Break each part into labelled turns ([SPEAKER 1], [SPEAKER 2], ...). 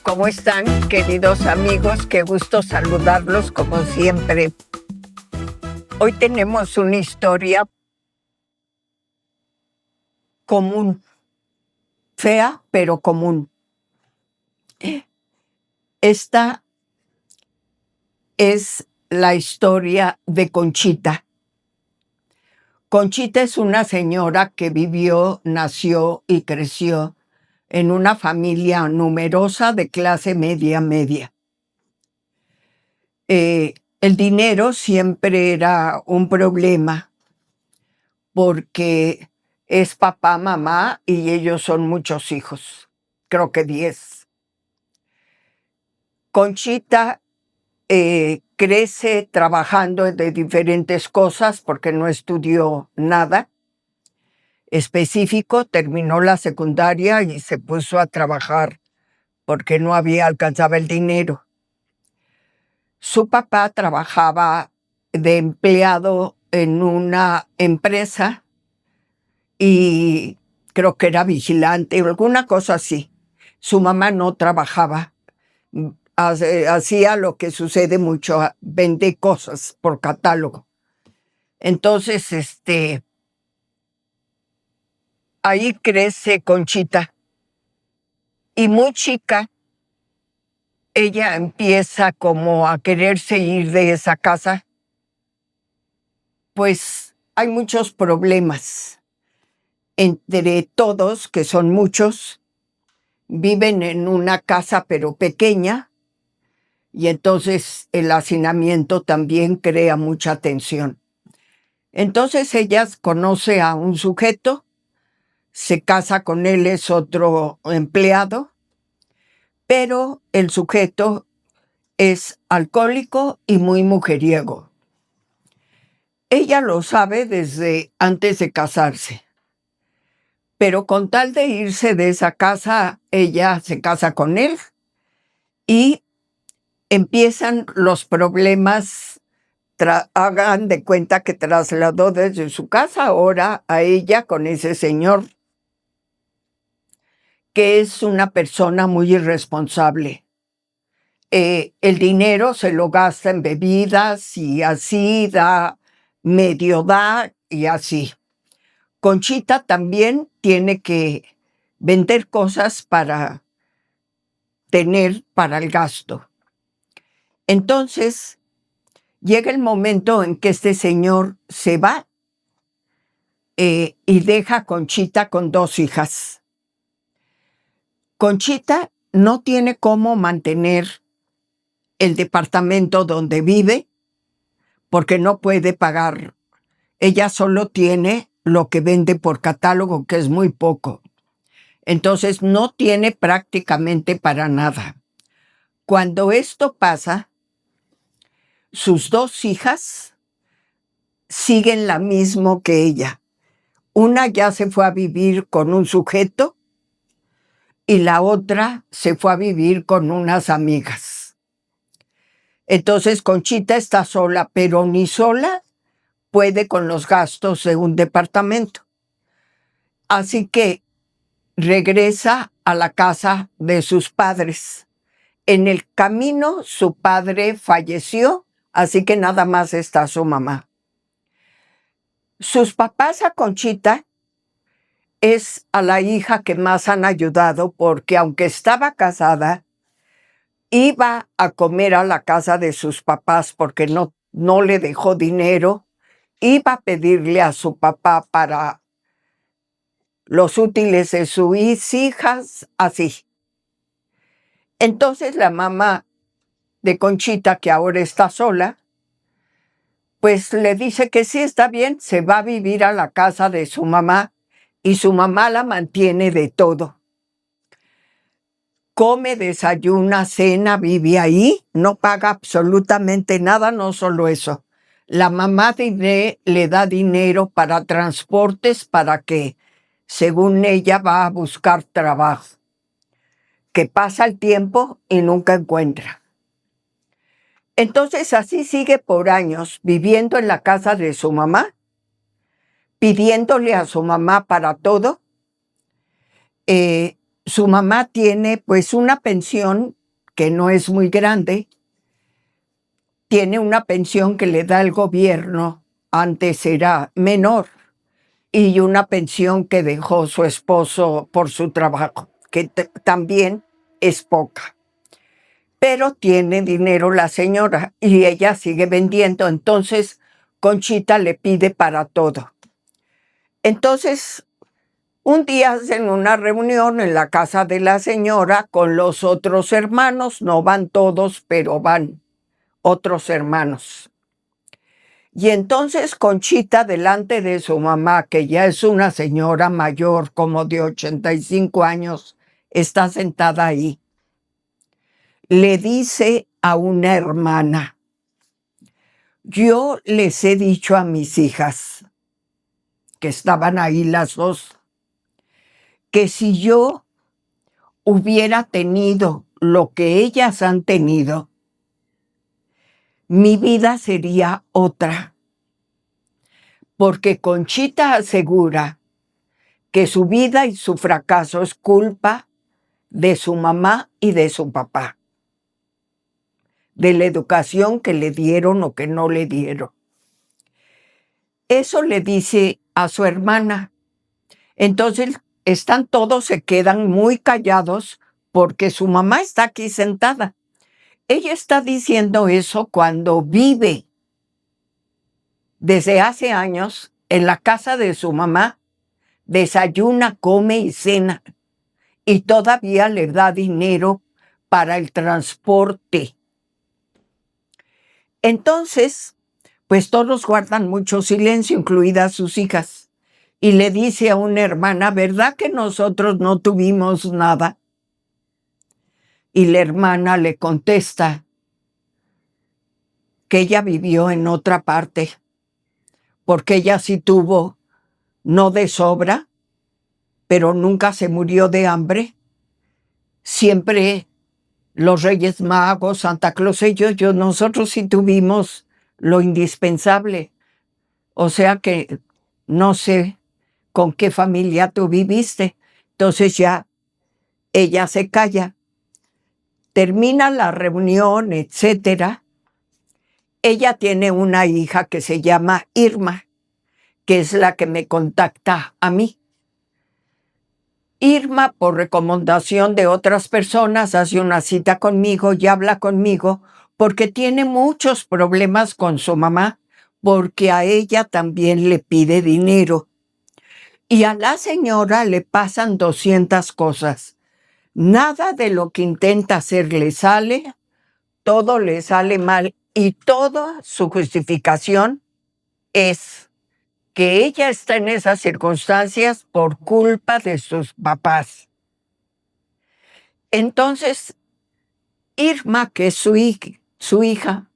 [SPEAKER 1] ¿Cómo están, queridos amigos? Qué gusto saludarlos como siempre. Hoy tenemos una historia común, fea pero común. Esta es la historia de Conchita. Conchita es una señora que vivió, nació y creció en una familia numerosa de clase media. El dinero siempre era un problema porque es papá, mamá y ellos son muchos hijos, creo que 10. Conchita crece trabajando de diferentes cosas porque no estudió nada específico, terminó la secundaria y se puso a trabajar porque no alcanzaba el dinero. Su papá trabajaba de empleado en una empresa y creo que era vigilante o alguna cosa así. Su mamá no trabajaba, hacía lo que sucede mucho, vende cosas por catálogo. Entonces, ahí crece Conchita. Y muy chica, ella empieza como a quererse ir de esa casa, pues hay muchos problemas. Entre todos, que son muchos, viven en una casa pero pequeña, y entonces el hacinamiento también crea mucha tensión. Entonces ella conoce a un sujeto, se casa con él, es otro empleado, pero el sujeto es alcohólico y muy mujeriego. Ella lo sabe desde antes de casarse, pero con tal de irse de esa casa, ella se casa con él y empiezan los problemas. Hagan de cuenta que trasladó desde su casa ahora a ella con ese señor, que es una persona muy irresponsable. El dinero se lo gasta en bebidas y así medio da y así. Conchita también tiene que vender cosas para tener para el gasto. Entonces, llega el momento en que este señor se va y deja a Conchita con 2 hijas. Conchita no tiene cómo mantener el departamento donde vive porque no puede pagar. Ella solo tiene lo que vende por catálogo, que es muy poco. Entonces no tiene prácticamente para nada. Cuando esto pasa, sus 2 hijas siguen la misma que ella. Una ya se fue a vivir con un sujeto y la otra se fue a vivir con unas amigas. Entonces Conchita está sola, pero ni sola puede con los gastos de un departamento. Así que regresa a la casa de sus padres. En el camino su padre falleció, así que nada más está su mamá. Sus papás a Conchita es a la hija que más han ayudado porque aunque estaba casada, iba a comer a la casa de sus papás porque no le dejó dinero, iba a pedirle a su papá para los útiles de sus hijas, así. Entonces la mamá de Conchita, que ahora está sola, pues le dice que sí, está bien, se va a vivir a la casa de su mamá y su mamá la mantiene de todo. Come, desayuna, cena, vive ahí, no paga absolutamente nada, no solo eso. La mamá le da dinero para transportes para que, según ella, va a buscar trabajo. Que pasa el tiempo y nunca encuentra. Entonces así sigue por años viviendo en la casa de su mamá, pidiéndole a su mamá para todo. su mamá tiene pues una pensión que no es muy grande, tiene una pensión que le da el gobierno, antes era menor, y una pensión que dejó su esposo por su trabajo, que también es poca. Pero tiene dinero la señora y ella sigue vendiendo, entonces Conchita le pide para todo. Entonces, un día hacen una reunión en la casa de la señora con los otros hermanos, no van todos, pero van otros hermanos. Y entonces Conchita, delante de su mamá, que ya es una señora mayor, como de 85 años, está sentada ahí. Le dice a una hermana: yo les he dicho a mis hijas, que estaban ahí las dos, que si yo hubiera tenido lo que ellas han tenido, mi vida sería otra. Porque Conchita asegura que su vida y su fracaso es culpa de su mamá y de su papá, de la educación que le dieron o que no le dieron. Eso le dice a su hermana. Entonces todos se quedan muy callados porque su mamá está aquí sentada. Ella está diciendo eso cuando vive desde hace años en la casa de su mamá, desayuna, come y cena, y todavía le da dinero para el transporte. Entonces, pues todos guardan mucho silencio, incluidas sus hijas, y le dice a una hermana: ¿verdad que nosotros no tuvimos nada? Y la hermana le contesta que ella vivió en otra parte, porque ella sí tuvo, no de sobra, pero nunca se murió de hambre. Siempre los Reyes Magos, Santa Claus, nosotros sí tuvimos lo indispensable. O sea que no sé con qué familia tú viviste. Entonces ya ella se calla. Termina la reunión, etcétera. Ella tiene una hija que se llama Irma, que es la que me contacta a mí. Irma, por recomendación de otras personas, hace una cita conmigo y habla conmigo porque tiene muchos problemas con su mamá, porque a ella también le pide dinero. Y a la señora le pasan 200 cosas. Nada de lo que intenta hacer le sale, todo le sale mal, y toda su justificación es que ella está en esas circunstancias por culpa de sus papás. Entonces, Irma, que es su hija,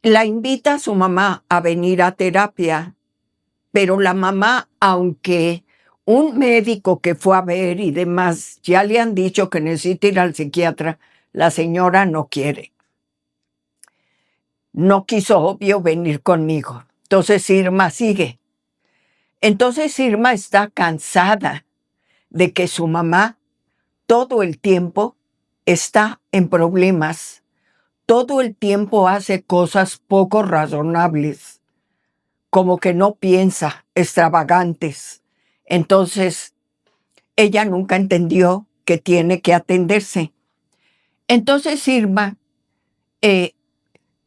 [SPEAKER 1] la invita a su mamá a venir a terapia, pero la mamá, aunque un médico que fue a ver y demás ya le han dicho que necesita ir al psiquiatra, la señora no quiere. No quiso, obvio, venir conmigo. Entonces Irma sigue. Entonces Irma está cansada de que su mamá todo el tiempo está en problemas, todo el tiempo hace cosas poco razonables, como que no piensa, extravagantes. Entonces, ella nunca entendió que tiene que atenderse. Entonces Irma,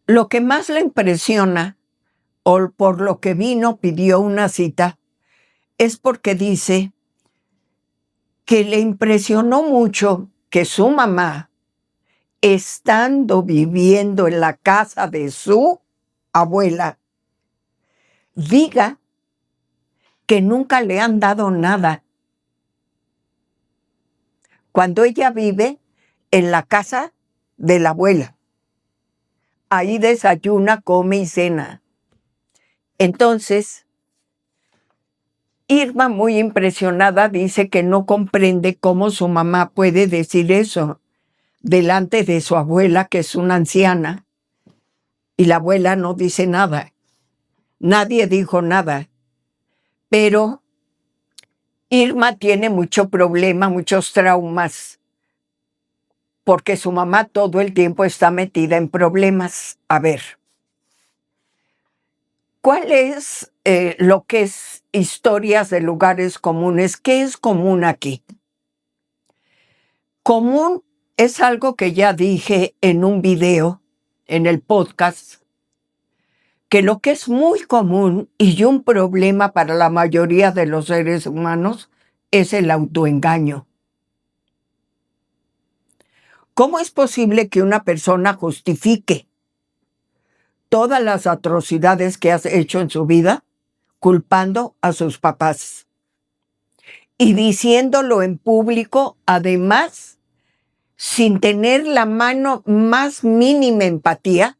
[SPEAKER 1] lo que más le impresiona, o por lo que vino, pidió una cita, es porque dice que le impresionó mucho que su mamá, estando viviendo en la casa de su abuela, diga que nunca le han dado nada, cuando ella vive en la casa de la abuela. Ahí desayuna, come y cena. Entonces, Irma, muy impresionada, dice que no comprende cómo su mamá puede decir eso delante de su abuela, que es una anciana, y la abuela no dice nada. Nadie dijo nada. Pero Irma tiene mucho problema, muchos traumas, porque su mamá todo el tiempo está metida en problemas. A ver, ¿cuál es lo que es historias de lugares comunes? ¿Qué es común aquí? Común es algo que ya dije en un video, en el podcast, que lo que es muy común y un problema para la mayoría de los seres humanos es el autoengaño. ¿Cómo es posible que una persona justifique todas las atrocidades que has hecho en su vida culpando a sus papás y diciéndolo en público, además, sin tener la mano más mínima empatía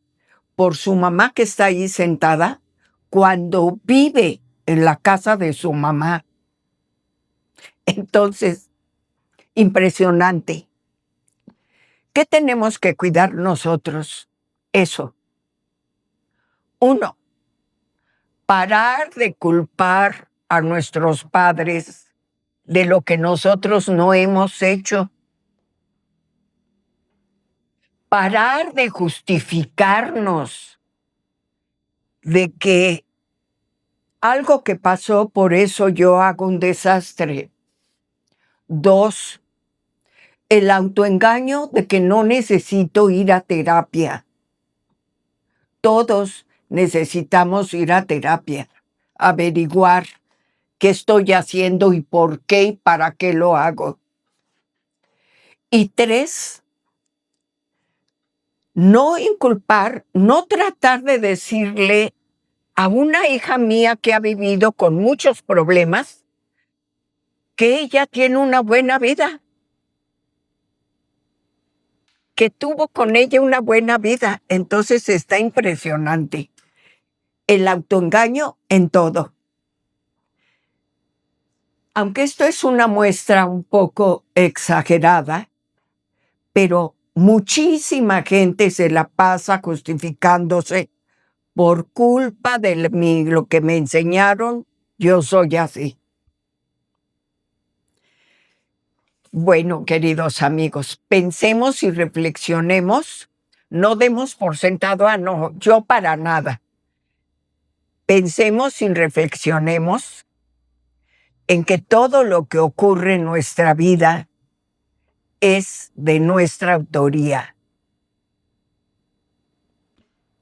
[SPEAKER 1] por su mamá que está ahí sentada cuando vive en la casa de su mamá? Entonces, impresionante. ¿Qué tenemos que cuidar nosotros? Eso. Uno, parar de culpar a nuestros padres de lo que nosotros no hemos hecho. Parar de justificarnos de que algo que pasó, por eso yo hago un desastre. Dos, el autoengaño de que no necesito ir a terapia. Todos necesitamos ir a terapia, averiguar qué estoy haciendo y por qué y para qué lo hago. Y tres, no inculpar, no tratar de decirle a una hija mía que ha vivido con muchos problemas que ella tiene una buena vida, que tuvo con ella una buena vida. Entonces está impresionante. El autoengaño en todo. Aunque esto es una muestra un poco exagerada, pero muchísima gente se la pasa justificándose por culpa de lo que me enseñaron, yo soy así. Bueno, queridos amigos, pensemos y reflexionemos, no demos por sentado, no, yo para nada. Pensemos y reflexionemos en que todo lo que ocurre en nuestra vida es de nuestra autoría.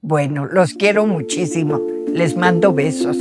[SPEAKER 1] Bueno, los quiero muchísimo. Les mando besos.